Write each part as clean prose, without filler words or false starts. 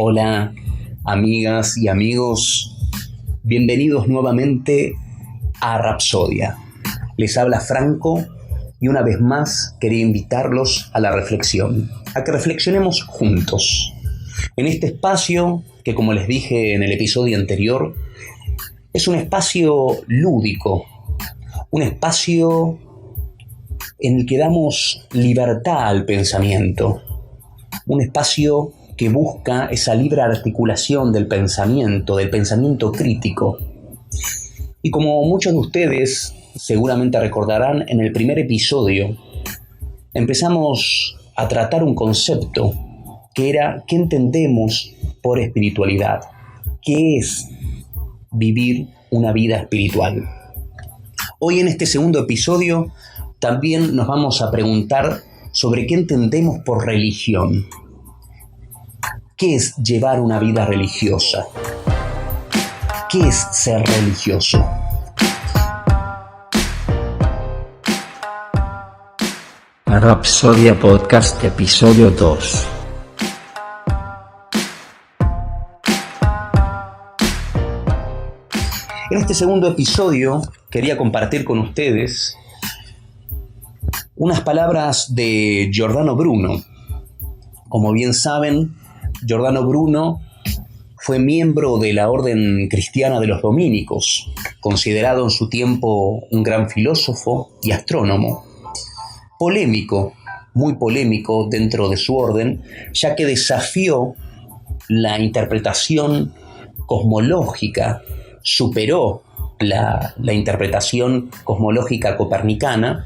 Hola, amigas y amigos, bienvenidos nuevamente a Rapsodia. Les habla Franco y una vez más quería invitarlos a la reflexión, a que reflexionemos juntos. En este espacio, que como les dije en el episodio anterior, es un espacio lúdico, un espacio en el que damos libertad al pensamiento, un espacio que busca esa libre articulación del pensamiento crítico. Y como muchos de ustedes seguramente recordarán, en el primer episodio empezamos a tratar un concepto que era ¿qué entendemos por espiritualidad? ¿Qué es vivir una vida espiritual? Hoy en este segundo episodio también nos vamos a preguntar sobre qué entendemos por religión. ¿Qué es llevar una vida religiosa? ¿Qué es ser religioso? Rapsodia Podcast, episodio 2. En este segundo episodio quería compartir con ustedes unas palabras de Giordano Bruno. Como bien saben, Giordano Bruno fue miembro de la orden cristiana de los dominicos, considerado en su tiempo un gran filósofo y astrónomo, polémico, muy polémico dentro de su orden, ya que desafió la interpretación cosmológica, superó la interpretación cosmológica copernicana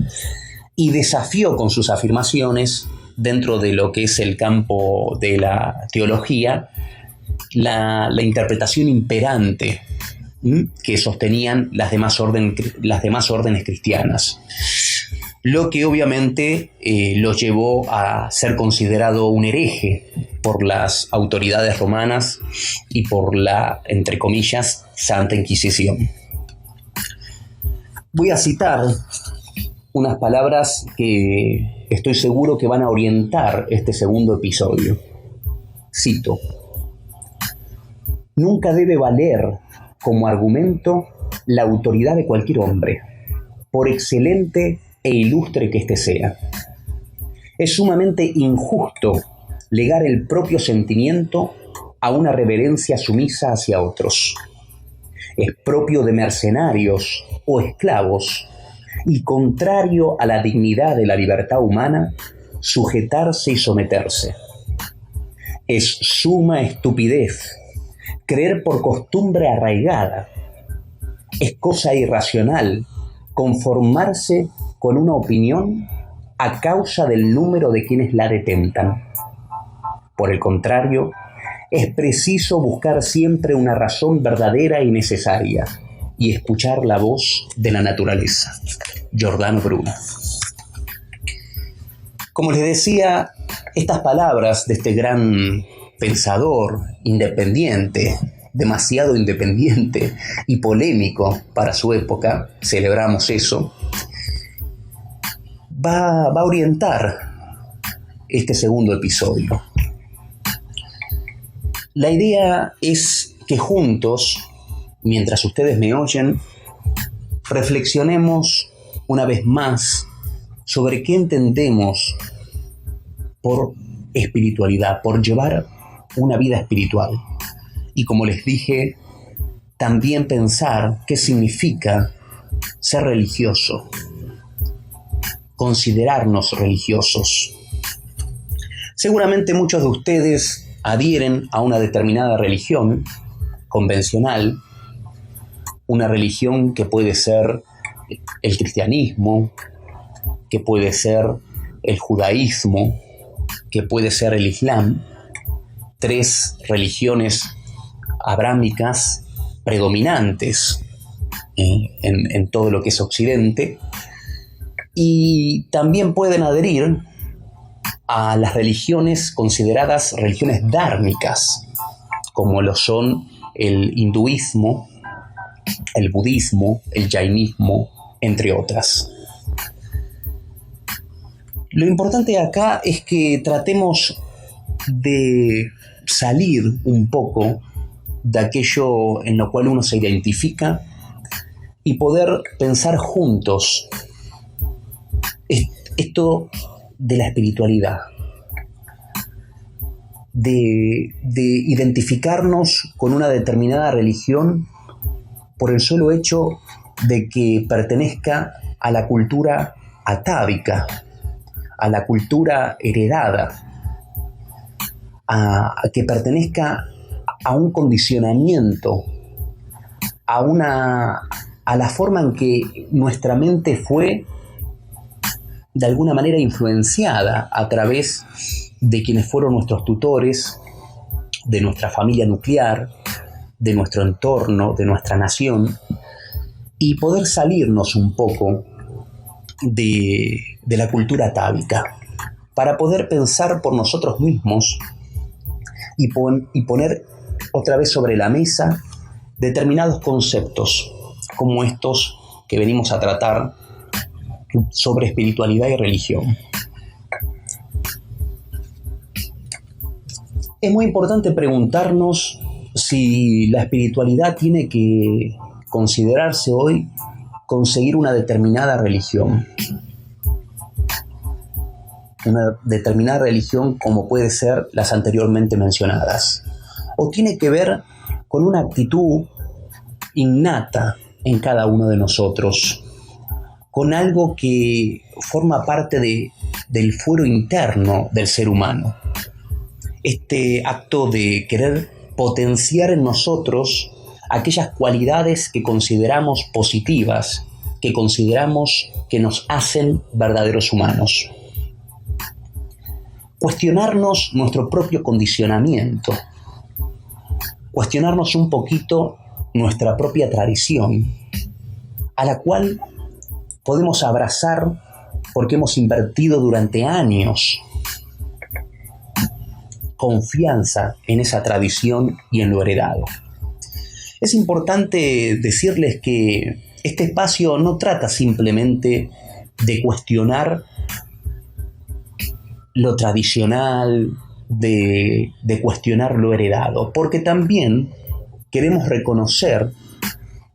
y desafió con sus afirmaciones dentro de lo que es el campo de la teología, la interpretación imperante que sostenían las demás órdenes cristianas. Lo que obviamente lo llevó a ser considerado un hereje por las autoridades romanas y por la, entre comillas, Santa Inquisición. Voy a citar unas palabras que estoy seguro que van a orientar este segundo episodio. Cito: nunca debe valer como argumento la autoridad de cualquier hombre, por excelente e ilustre que éste sea. Es sumamente injusto legar el propio sentimiento a una reverencia sumisa hacia otros. Es propio de mercenarios o esclavos y contrario a la dignidad de la libertad humana sujetarse y someterse. Es suma estupidez creer por costumbre arraigada. Es cosa irracional conformarse con una opinión a causa del número de quienes la detentan. Por el contrario, es preciso buscar siempre una razón verdadera y necesaria y escuchar la voz de la naturaleza. Giordano Bruno. Como les decía, estas palabras de este gran pensador independiente, demasiado independiente y polémico para su época, celebramos eso, va a orientar este segundo episodio. La idea es que juntos, mientras ustedes me oyen, reflexionemos una vez más sobre qué entendemos por espiritualidad, por llevar una vida espiritual. Y como les dije, también pensar qué significa ser religioso, considerarnos religiosos. Seguramente muchos de ustedes adhieren a una determinada religión convencional, una religión que puede ser el cristianismo, que puede ser el judaísmo, que puede ser el islam, 3 religiones abrámicas predominantes en todo lo que es Occidente, y también pueden adherir a las religiones consideradas religiones dármicas, como lo son el hinduismo, el budismo, el jainismo, entre otras. Lo importante acá es que tratemos de salir un poco de aquello en lo cual uno se identifica y poder pensar juntos esto de la espiritualidad, de identificarnos con una determinada religión por el solo hecho de que pertenezca a la cultura atávica, a la cultura heredada, a que pertenezca a un condicionamiento, a la forma en que nuestra mente fue de alguna manera influenciada a través de quienes fueron nuestros tutores, de nuestra familia nuclear, de nuestro entorno, de nuestra nación, y poder salirnos un poco de la cultura atávica para poder pensar por nosotros mismos y poner otra vez sobre la mesa determinados conceptos como estos que venimos a tratar sobre espiritualidad y religión. Es muy importante preguntarnos si la espiritualidad tiene que considerarse hoy conseguir una determinada religión. Una determinada religión como puede ser las anteriormente mencionadas. O tiene que ver con una actitud innata en cada uno de nosotros, con algo que forma parte del fuero interno del ser humano. Este acto de querer potenciar en nosotros aquellas cualidades que consideramos positivas, que consideramos que nos hacen verdaderos humanos. Cuestionarnos nuestro propio condicionamiento, cuestionarnos un poquito nuestra propia tradición, a la cual podemos abrazar porque hemos invertido durante años confianza en esa tradición y en lo heredado. Es importante decirles que este espacio no trata simplemente de cuestionar lo tradicional, de cuestionar lo heredado, porque también queremos reconocer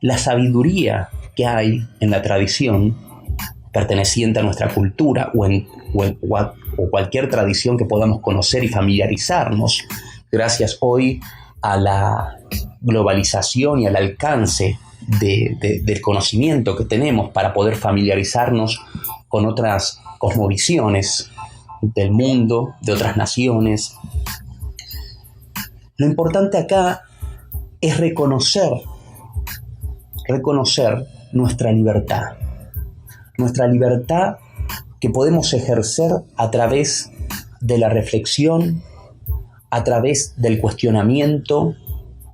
la sabiduría que hay en la tradición perteneciente a nuestra cultura o cualquier tradición que podamos conocer y familiarizarnos gracias hoy a la globalización y al alcance del conocimiento que tenemos para poder familiarizarnos con otras cosmovisiones del mundo, de otras naciones. Lo importante acá es reconocer nuestra libertad que podemos ejercer a través de la reflexión, a través del cuestionamiento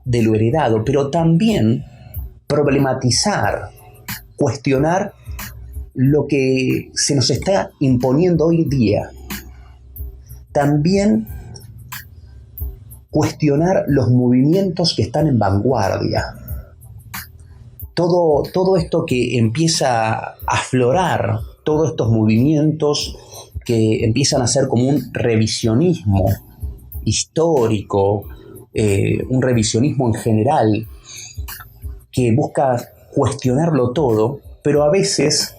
de lo heredado, pero también problematizar, cuestionar lo que se nos está imponiendo hoy día. También cuestionar los movimientos que están en vanguardia. Todo esto que empieza a aflorar, todos estos movimientos que empiezan a ser como un revisionismo histórico, un revisionismo en general, que busca cuestionarlo todo, pero a veces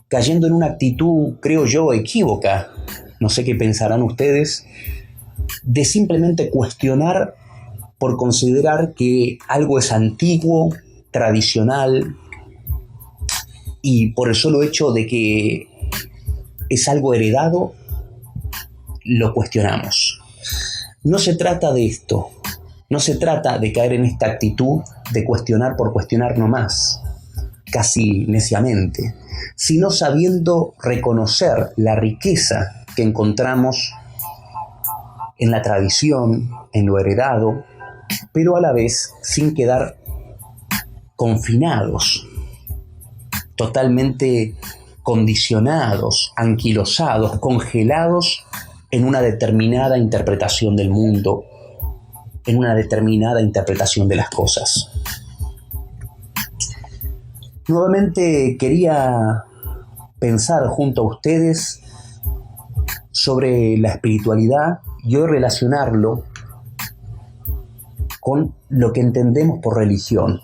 cayendo en una actitud, creo yo, equívoca, no sé qué pensarán ustedes, de simplemente cuestionar por considerar que algo es antiguo, tradicional, y por el solo hecho de que es algo heredado, lo cuestionamos. No se trata de esto, no se trata de caer en esta actitud de cuestionar por cuestionar nomás, casi neciamente, sino sabiendo reconocer la riqueza que encontramos en la tradición, en lo heredado, pero a la vez sin quedar confinados, totalmente condicionados, anquilosados, congelados en una determinada interpretación del mundo, en una determinada interpretación de las cosas. Nuevamente quería pensar junto a ustedes sobre la espiritualidad y hoy relacionarlo con lo que entendemos por religión.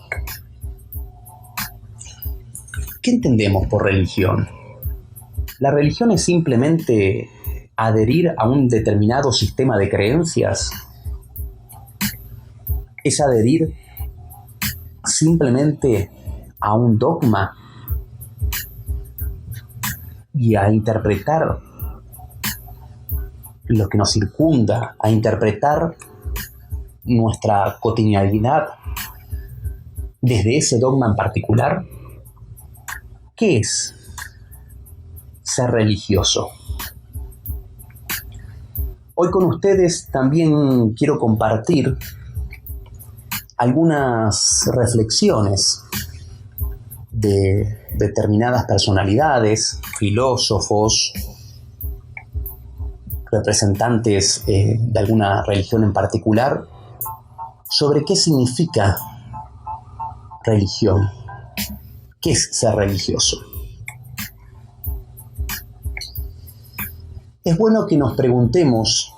¿Qué entendemos por religión? La religión es simplemente adherir a un determinado sistema de creencias. Es adherir simplemente a un dogma y a interpretar lo que nos circunda, a interpretar nuestra cotidianidad desde ese dogma en particular. ¿Qué es ser religioso? Hoy con ustedes también quiero compartir algunas reflexiones de determinadas personalidades, filósofos, representantes de alguna religión en particular, sobre qué significa religión, qué es ser religioso. Es bueno que nos preguntemos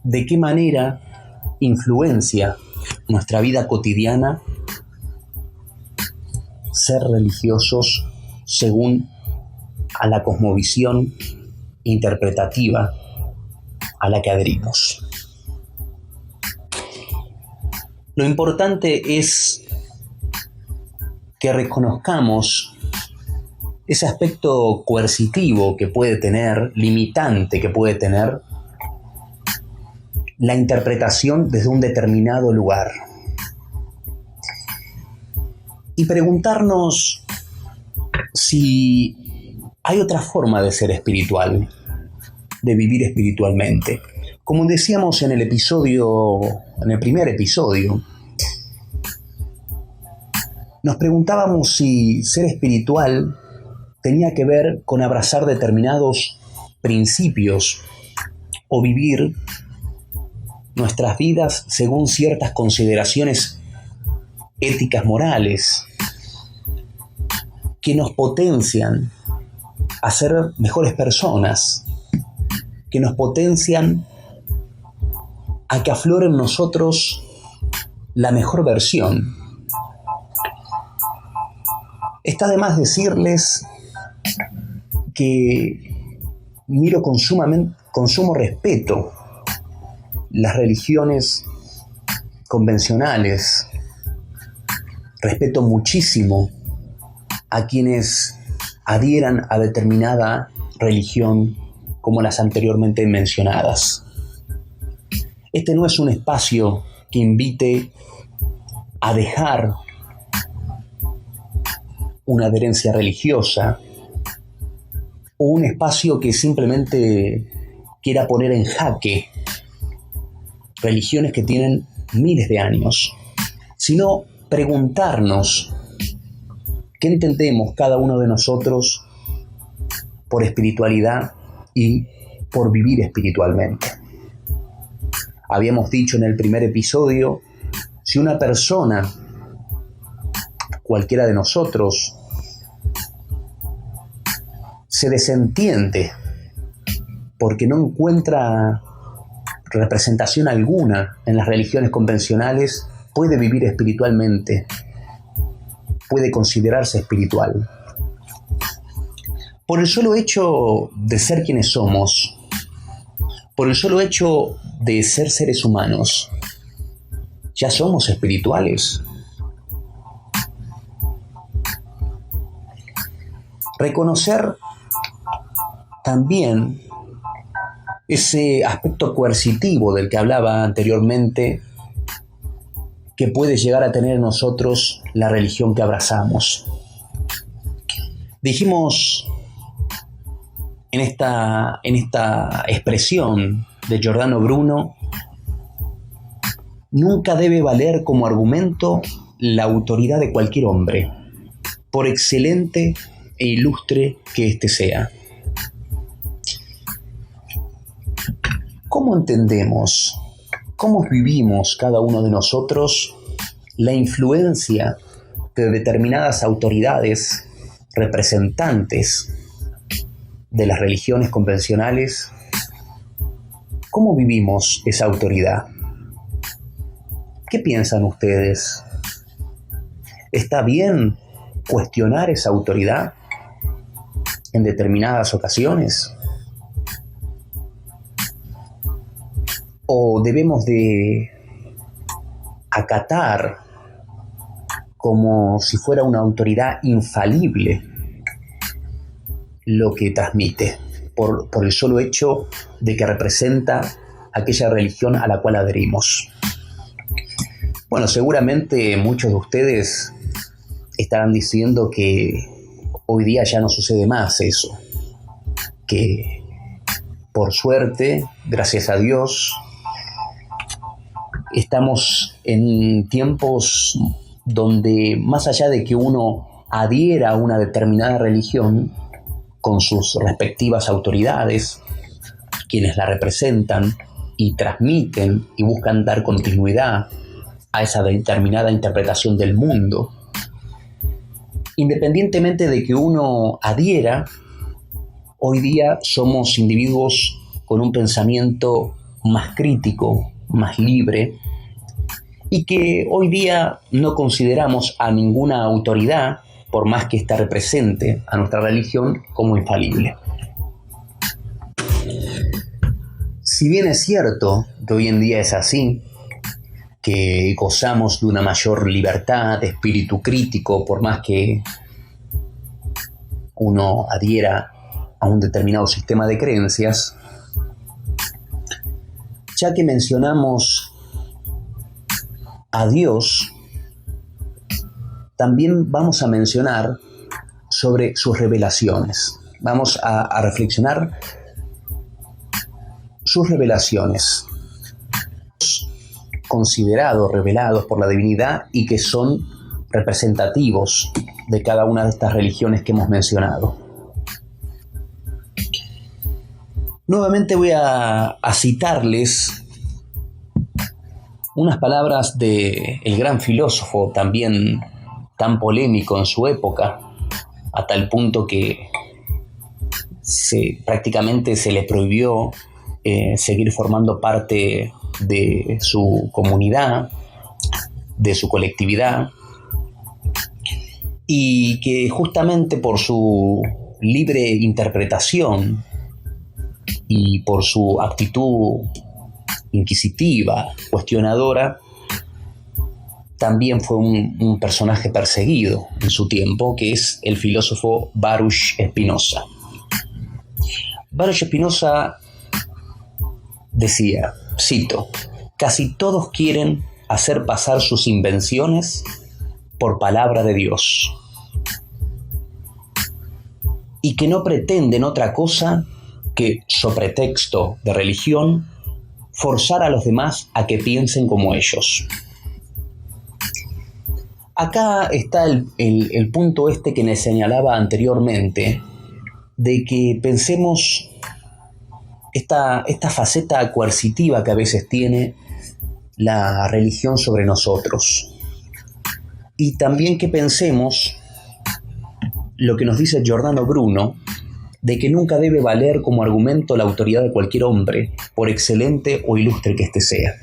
de qué manera influencia nuestra vida cotidiana ser religiosos según a la cosmovisión interpretativa a la que adherimos. Lo importante es que reconozcamos ese aspecto coercitivo que puede tener, limitante que puede tener la interpretación desde un determinado lugar. Y preguntarnos si hay otra forma de ser espiritual, de vivir espiritualmente. Como decíamos en el primer episodio, nos preguntábamos si ser espiritual tenía que ver con abrazar determinados principios o vivir nuestras vidas según ciertas consideraciones éticas morales que nos potencian a ser mejores personas, que nos potencian a que aflore en nosotros la mejor versión. Está de más decirles que miro con sumo respeto las religiones convencionales. Respeto muchísimo a quienes adhieran a determinada religión como las anteriormente mencionadas. Este no es un espacio que invite a dejar una adherencia religiosa o un espacio que simplemente quiera poner en jaque religiones que tienen miles de años, sino preguntarnos qué entendemos cada uno de nosotros por espiritualidad y por vivir espiritualmente. Habíamos dicho en el primer episodio, si una persona, cualquiera de nosotros, se desentiende porque no encuentra representación alguna en las religiones convencionales, puede vivir espiritualmente, puede considerarse espiritual. Por el solo hecho de ser quienes somos, por el solo hecho de ser seres humanos, ¿ya somos espirituales? Reconocer también ese aspecto coercitivo del que hablaba anteriormente, que puede llegar a tener en nosotros la religión que abrazamos. Dijimos en esta expresión de Giordano Bruno, nunca debe valer como argumento la autoridad de cualquier hombre, por excelente e ilustre que éste sea. ¿Cómo entendemos, cómo vivimos cada uno de nosotros la influencia de determinadas autoridades, representantes de las religiones convencionales? ¿Cómo vivimos esa autoridad? ¿Qué piensan ustedes? ¿Está bien cuestionar esa autoridad en determinadas ocasiones? ¿O debemos de acatar como si fuera una autoridad infalible lo que transmite por el solo hecho de que representa aquella religión a la cual adherimos? Bueno, seguramente muchos de ustedes estarán diciendo que hoy día ya no sucede más eso, que por suerte, gracias a Dios, estamos en tiempos donde más allá de que uno adhiera a una determinada religión con sus respectivas autoridades, quienes la representan y transmiten y buscan dar continuidad a esa determinada interpretación del mundo, independientemente de que uno adhiera, hoy día somos individuos con un pensamiento más crítico, más libre, y que hoy día no consideramos a ninguna autoridad, por más que ésta represente a nuestra religión, como infalible. Si bien es cierto que hoy en día es así, que gozamos de una mayor libertad de espíritu crítico, por más que uno adhiera a un determinado sistema de creencias, ya que mencionamos a Dios, también vamos a mencionar sobre sus revelaciones. Vamos a reflexionar sus revelaciones, considerados, revelados por la divinidad y que son representativos de cada una de estas religiones que hemos mencionado. Nuevamente voy a citarles unas palabras del gran filósofo, también tan polémico en su época, a tal punto que prácticamente se le prohibió seguir formando parte de su comunidad, de su colectividad, y que justamente por su libre interpretación y por su actitud inquisitiva, cuestionadora, también fue un personaje perseguido en su tiempo, que es el filósofo Baruch Spinoza. Baruch Spinoza decía, cito, «Casi todos quieren hacer pasar sus invenciones por palabra de Dios y que no pretenden otra cosa que, so pretexto de religión, forzar a los demás a que piensen como ellos». Acá está el punto que les señalaba anteriormente, de que pensemos esta faceta coercitiva que a veces tiene la religión sobre nosotros. Y también que pensemos lo que nos dice Giordano Bruno, de que nunca debe valer como argumento la autoridad de cualquier hombre, por excelente o ilustre que éste sea.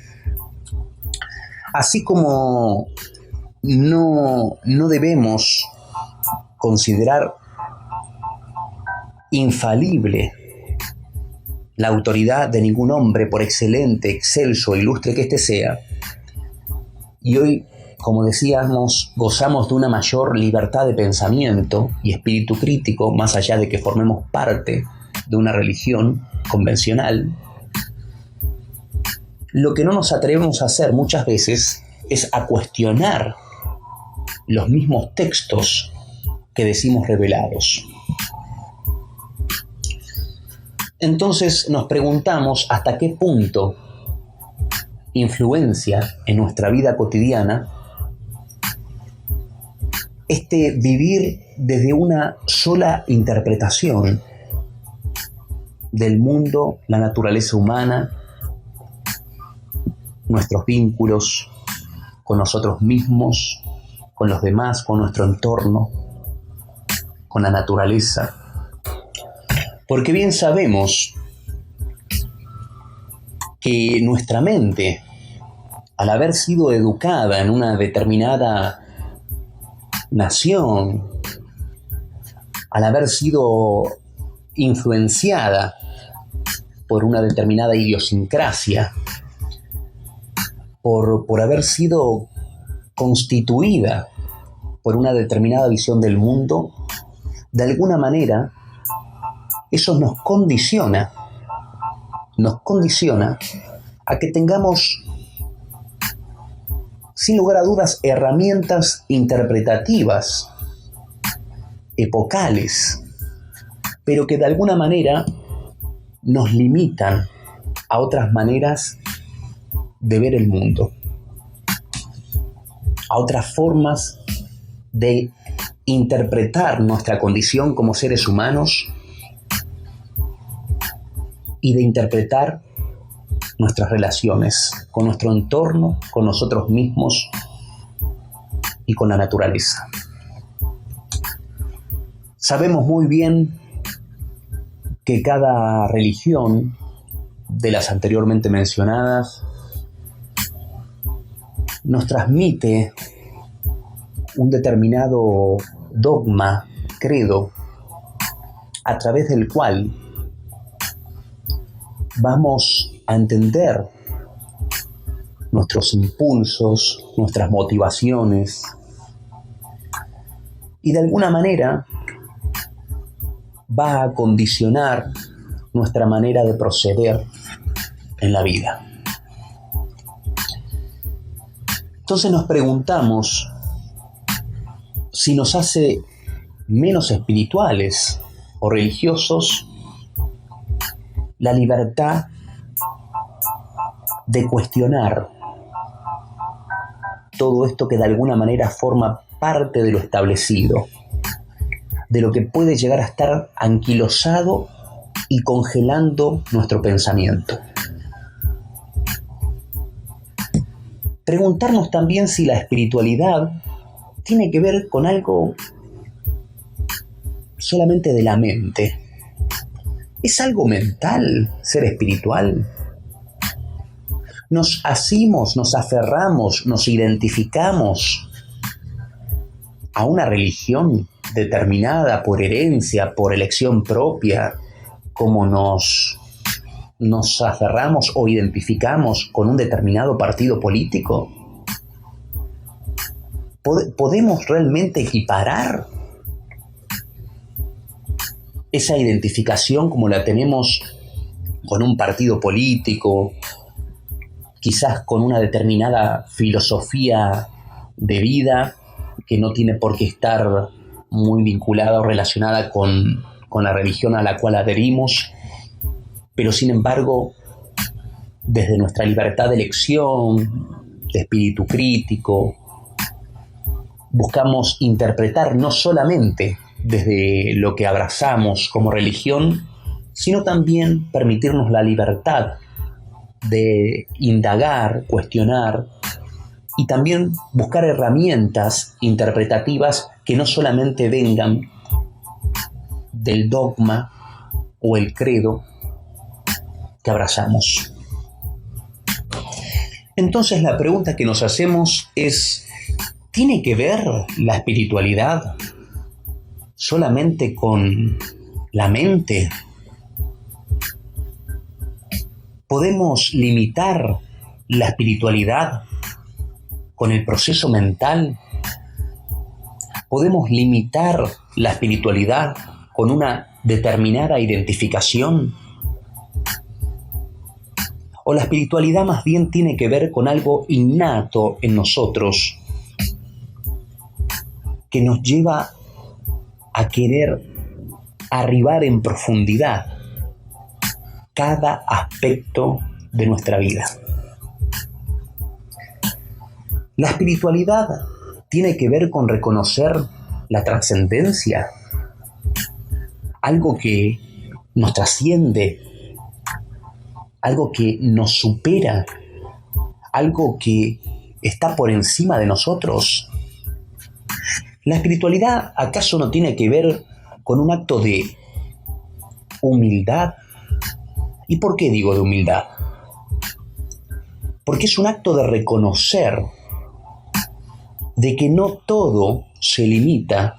Así como no debemos considerar infalible la autoridad de ningún hombre, por excelente, excelso o ilustre que éste sea, y hoy, como decíamos, gozamos de una mayor libertad de pensamiento y espíritu crítico, más allá de que formemos parte de una religión convencional, lo que no nos atrevemos a hacer muchas veces es a cuestionar los mismos textos que decimos revelados. Entonces nos preguntamos hasta qué punto influencia en nuestra vida cotidiana vivir desde una sola interpretación del mundo, la naturaleza humana, nuestros vínculos con nosotros mismos, con los demás, con nuestro entorno, con la naturaleza. Porque bien sabemos que nuestra mente, al haber sido educada en una determinada nación, al haber sido influenciada por una determinada idiosincrasia, por haber sido constituida por una determinada visión del mundo, de alguna manera eso nos condiciona a que tengamos, sin lugar a dudas, herramientas interpretativas, epocales, pero que de alguna manera nos limitan a otras maneras de ver el mundo, a otras formas de interpretar nuestra condición como seres humanos y de interpretar nuestras relaciones con nuestro entorno, con nosotros mismos y con la naturaleza. Sabemos muy bien que cada religión de las anteriormente mencionadas nos transmite un determinado dogma, credo, a través del cual vamos a entender nuestros impulsos, nuestras motivaciones, y de alguna manera va a condicionar nuestra manera de proceder en la vida. Entonces nos preguntamos si nos hace menos espirituales o religiosos la libertad de cuestionar todo esto que de alguna manera forma parte de lo establecido, de lo que puede llegar a estar anquilosado y congelando nuestro pensamiento. Preguntarnos también si la espiritualidad tiene que ver con algo solamente de la mente. ¿Es algo mental ser espiritual? Nos asimos, nos aferramos, nos identificamos a una religión determinada por herencia, por elección propia, como nos aferramos o identificamos con un determinado partido político. ¿Podemos realmente equiparar esa identificación como la tenemos con un partido político, quizás con una determinada filosofía de vida que no tiene por qué estar muy vinculada o relacionada con la religión a la cual adherimos, pero sin embargo, desde nuestra libertad de elección, de espíritu crítico, buscamos interpretar no solamente desde lo que abrazamos como religión, sino también permitirnos la libertad de indagar, cuestionar y también buscar herramientas interpretativas que no solamente vengan del dogma o el credo que abrazamos. Entonces la pregunta que nos hacemos es: ¿tiene que ver la espiritualidad solamente con la mente? ¿Podemos limitar la espiritualidad con el proceso mental? ¿Podemos limitar la espiritualidad con una determinada identificación? ¿O la espiritualidad más bien tiene que ver con algo innato en nosotros que nos lleva a querer arribar en profundidad cada aspecto de nuestra vida? La espiritualidad tiene que ver con reconocer la trascendencia, algo que nos trasciende, algo que nos supera, algo que está por encima de nosotros. ¿La espiritualidad acaso no tiene que ver con un acto de humildad? ¿Y por qué digo de humildad? porque es un acto de reconocer de que no todo se limita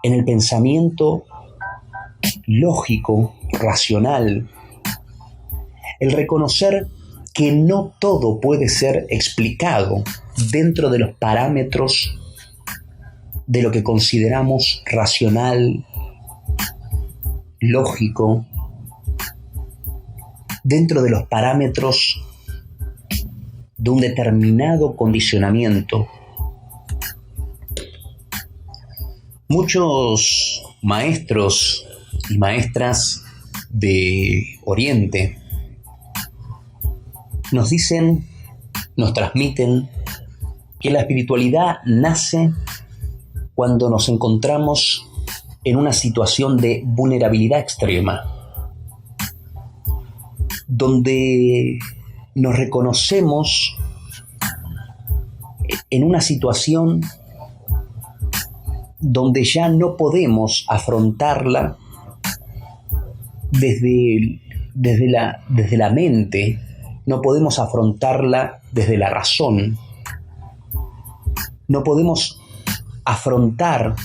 en el pensamiento lógico, racional, el reconocer que no todo puede ser explicado dentro de los parámetros de lo que consideramos racional, lógico, dentro de los parámetros de un determinado condicionamiento. Muchos maestros y maestras de Oriente nos dicen, nos transmiten que la espiritualidad nace cuando nos encontramos en una situación de vulnerabilidad extrema, donde nos reconocemos en una situación donde ya no podemos afrontarla desde la mente, no podemos afrontarla desde la razón, no podemos afrontar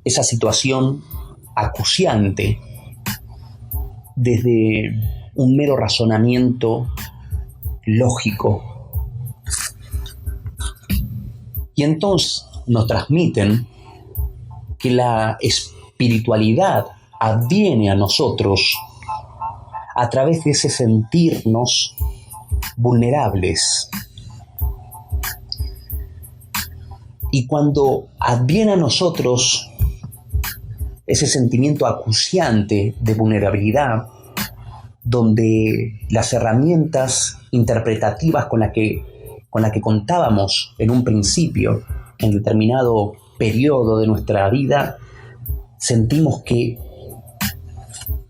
esa situación acuciante desde un mero razonamiento lógico. Y entonces nos transmiten que la espiritualidad adviene a nosotros a través de ese sentirnos vulnerables. Y cuando adviene a nosotros ese sentimiento acuciante de vulnerabilidad, donde las herramientas interpretativas con la que contábamos en un principio, en determinado periodo de nuestra vida, sentimos que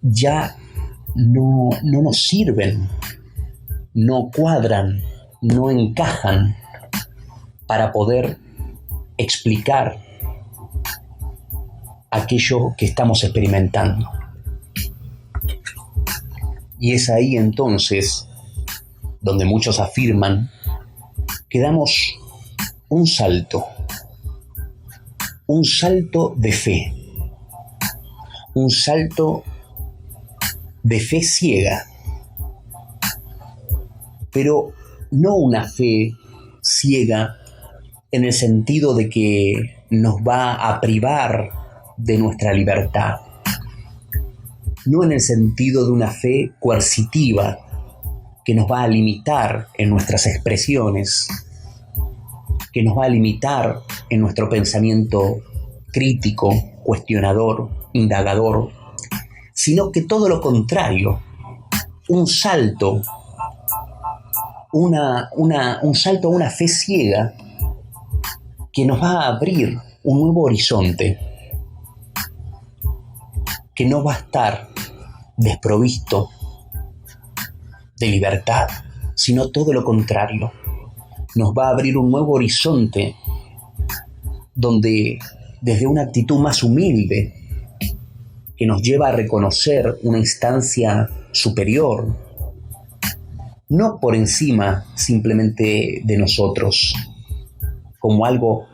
ya no nos sirven, no cuadran, no encajan para poder explicar aquello que estamos experimentando. Y es ahí entonces donde muchos afirman que damos un salto de fe, un salto de fe ciega, pero no una fe ciega en el sentido de que nos va a privar de nuestra libertad, no en el sentido de una fe coercitiva que nos va a limitar en nuestras expresiones, que nos va a limitar en nuestro pensamiento crítico, cuestionador, indagador, sino que todo lo contrario, un salto a una fe ciega que nos va a abrir un nuevo horizonte, que no va a estar desprovisto de libertad, sino todo lo contrario. Nos va a abrir un nuevo horizonte donde desde una actitud más humilde que nos lleva a reconocer una instancia superior, no por encima simplemente de nosotros, como algo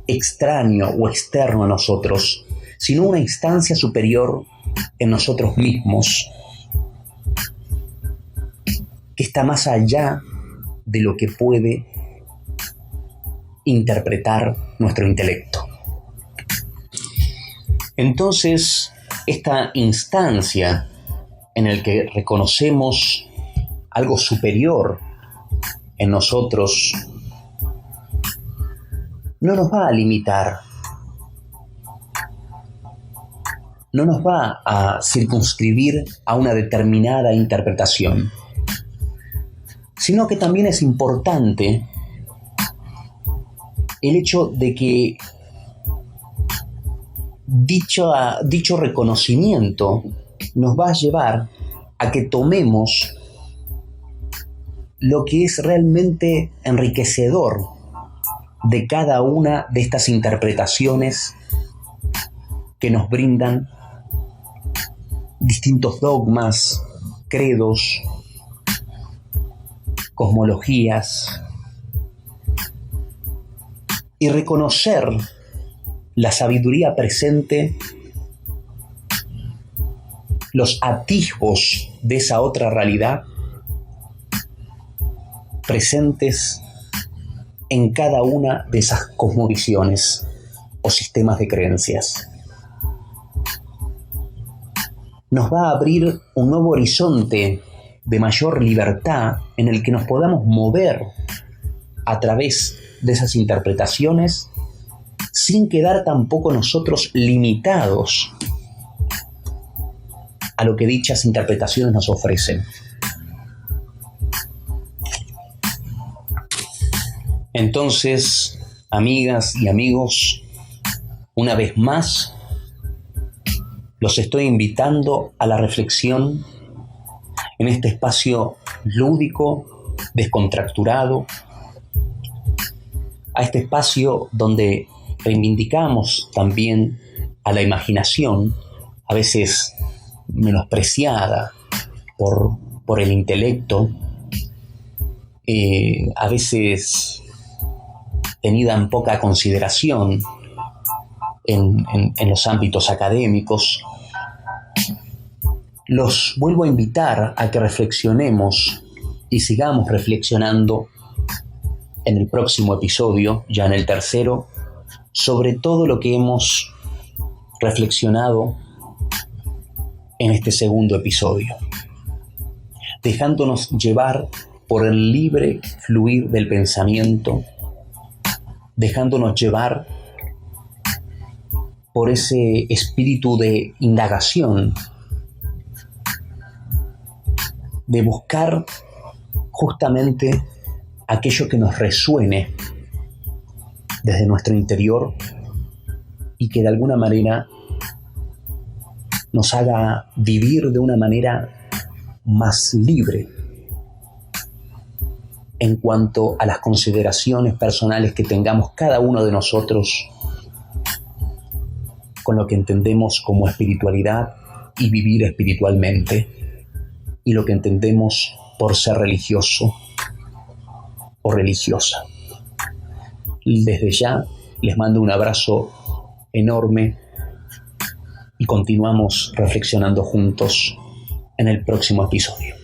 extraño o externo a nosotros, sino una instancia superior en nosotros mismos, que está más allá de lo que puede interpretar nuestro intelecto. Entonces, esta instancia en la que reconocemos algo superior en nosotros no nos va a limitar, no nos va a circunscribir a una determinada interpretación, sino que también es importante el hecho de que dicho reconocimiento nos va a llevar a que tomemos lo que es realmente enriquecedor de cada una de estas interpretaciones que nos brindan distintos dogmas, credos, cosmologías y reconocer la sabiduría presente, los atisbos de esa otra realidad presentes en cada una de esas cosmovisiones o sistemas de creencias. Nos va a abrir un nuevo horizonte de mayor libertad en el que nos podamos mover a través de esas interpretaciones sin quedar tampoco nosotros limitados a lo que dichas interpretaciones nos ofrecen. Entonces, amigas y amigos, una vez más, los estoy invitando a la reflexión en este espacio lúdico, descontracturado, a este espacio donde reivindicamos también a la imaginación, a veces menospreciada por el intelecto, a veces tenida en poca consideración en los ámbitos académicos. Los vuelvo a invitar a que reflexionemos y sigamos reflexionando en el próximo episodio, ya en el tercero, sobre todo lo que hemos reflexionado en este segundo episodio, dejándonos llevar por el libre fluir del pensamiento, dejándonos llevar por ese espíritu de indagación, de buscar justamente aquello que nos resuene desde nuestro interior y que de alguna manera nos haga vivir de una manera más libre en cuanto a las consideraciones personales que tengamos cada uno de nosotros con lo que entendemos como espiritualidad y vivir espiritualmente, y lo que entendemos por ser religioso o religiosa. Desde ya les mando un abrazo enorme y continuamos reflexionando juntos en el próximo episodio.